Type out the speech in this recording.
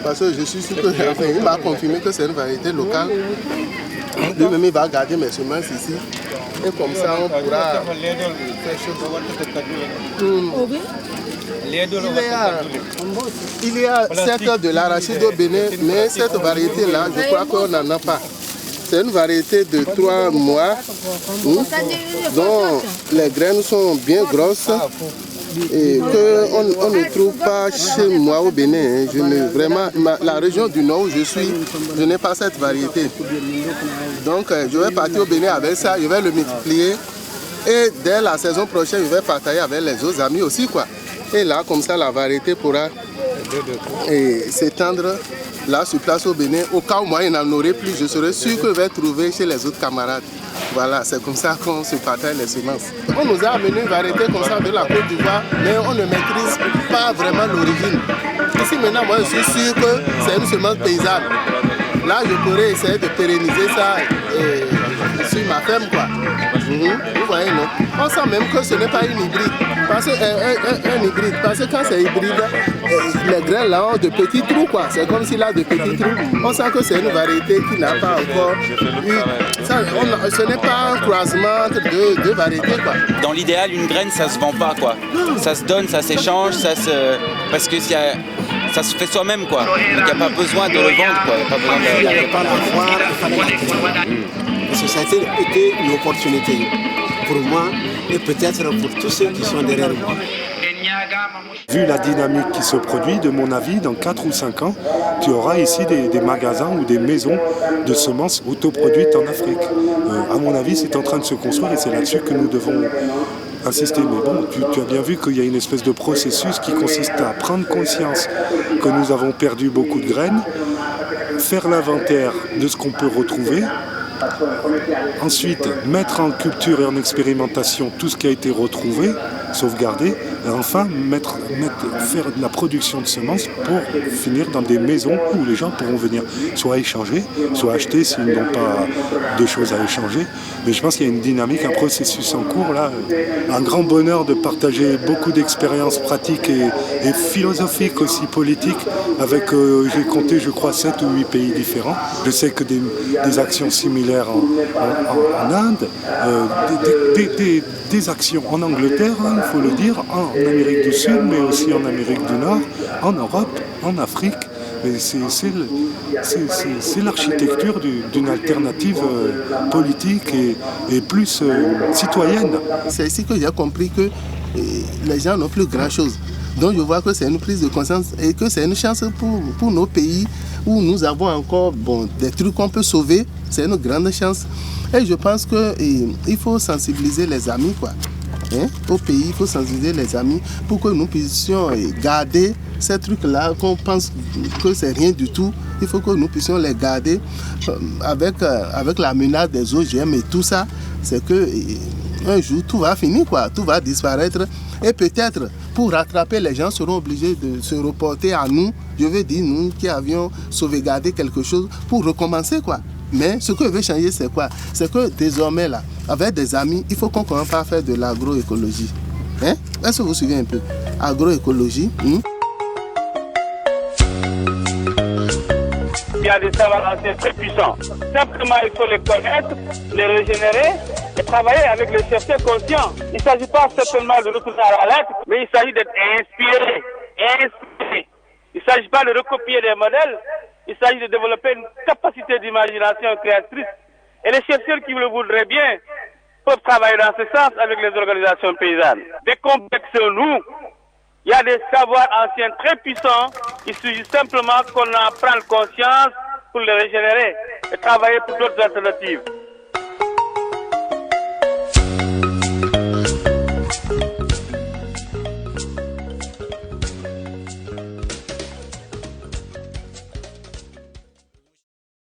Parce que je suis sûr que enfin, il m'a confirmé que c'est une variété locale. Lui-même, il va garder mes semences ici. Et comme ça, on pourra faire chose. Il y a certes de l'arachide au Bénin, mais cette variété-là, je crois qu'on n'en a pas. C'est une variété de 3 mois dont les graines sont bien grosses et qu'on ne trouve pas chez moi au Bénin. La région du nord où je suis, je n'ai pas cette variété. Donc je vais partir au Bénin avec ça, je vais le multiplier et dès la saison prochaine, je vais partager avec les autres amis aussi, quoi. Et là, comme ça, la variété pourra s'étendre là sur place au Bénin. Au cas où moi, il n'en aurait plus, je serai sûr que je vais trouver chez les autres camarades. Voilà, c'est comme ça qu'on se partage les semences. On nous a amené une variété comme ça de la Côte d'Ivoire, mais on ne maîtrise pas vraiment l'origine. Ici maintenant, moi, je suis sûr que c'est une semence paysanne. Là, je pourrais essayer de pérenniser ça sur ma ferme, quoi. Vous voyez, non? On sent même que ce n'est pas une hybride. Parce que quand c'est hybride, les graines là ont de petits trous, quoi. C'est comme s'il a de petits trous. On sent que c'est une variété qui n'a pas encore eu. Ce n'est pas un croisement entre deux variétés, quoi. Dans l'idéal, une graine, ça se vend pas, quoi. Ça se donne, ça s'échange, parce que ça se fait soi-même, quoi. Donc il n'y a pas besoin de le vendre, quoi. Il n'y avait pas la foire, il fallait la créer. Parce que ça a été une opportunité pour moi et peut-être pour tous ceux qui sont derrière moi. Vu la dynamique qui se produit, de mon avis, dans 4 ou 5 ans, tu auras ici des magasins ou des maisons de semences autoproduites en Afrique. À mon avis, c'est en train de se construire et c'est là-dessus que nous devons insister. Mais bon, tu as bien vu qu'il y a une espèce de processus qui consiste à prendre conscience que nous avons perdu beaucoup de graines, faire l'inventaire de ce qu'on peut retrouver, ensuite mettre en culture et en expérimentation tout ce qui a été retrouvé, sauvegarder, et enfin faire de la production de semences pour finir dans des maisons où les gens pourront venir soit échanger, soit acheter s'ils n'ont pas de choses à échanger. Mais je pense qu'il y a une dynamique, un processus en cours là. Un grand bonheur de partager beaucoup d'expériences pratiques et philosophiques aussi politiques avec, j'ai compté je crois 7 ou 8 pays différents. Je sais que des actions similaires en Inde, des actions en Angleterre, hein, il faut le dire, en Amérique du Sud, mais aussi en Amérique du Nord, en Europe, en Afrique. Et c'est l'architecture d'une alternative politique et plus citoyenne. C'est ici que j'ai compris que les gens n'ont plus grand-chose. Donc je vois que c'est une prise de conscience et que c'est une chance pour nos pays où nous avons encore des trucs qu'on peut sauver. C'est une grande chance. Et je pense qu'il faut sensibiliser les amis, quoi. Au pays, il faut sensibiliser les amis pour que nous puissions garder ces trucs-là qu'on pense que c'est rien du tout. Il faut que nous puissions les garder avec la menace des OGM et tout ça. C'est que un jour tout va finir, quoi. Tout va disparaître. Et peut-être pour rattraper, les gens seront obligés de se reporter à nous. Je veux dire, nous qui avions sauvegardé quelque chose pour recommencer, quoi. Mais ce que je veux changer, c'est quoi? C'est que désormais, là, avec des amis, il faut qu'on commence à faire de l'agroécologie. Est-ce que vous suivez un peu? Agroécologie. Il y a des savoirs anciens très puissants. Simplement, il faut les connaître, les régénérer et travailler avec les chercheurs conscients. Il ne s'agit pas simplement de retourner à la lettre, mais il s'agit d'être inspiré. Il ne s'agit pas de recopier des modèles, il s'agit de développer une capacité d'imagination créatrice. Et les chercheurs qui le voudraient bien peuvent travailler dans ce sens avec les organisations paysannes. Décomplexons-nous. Il y a des savoirs anciens très puissants. Il suffit simplement qu'on en prenne conscience pour les régénérer et travailler pour d'autres alternatives.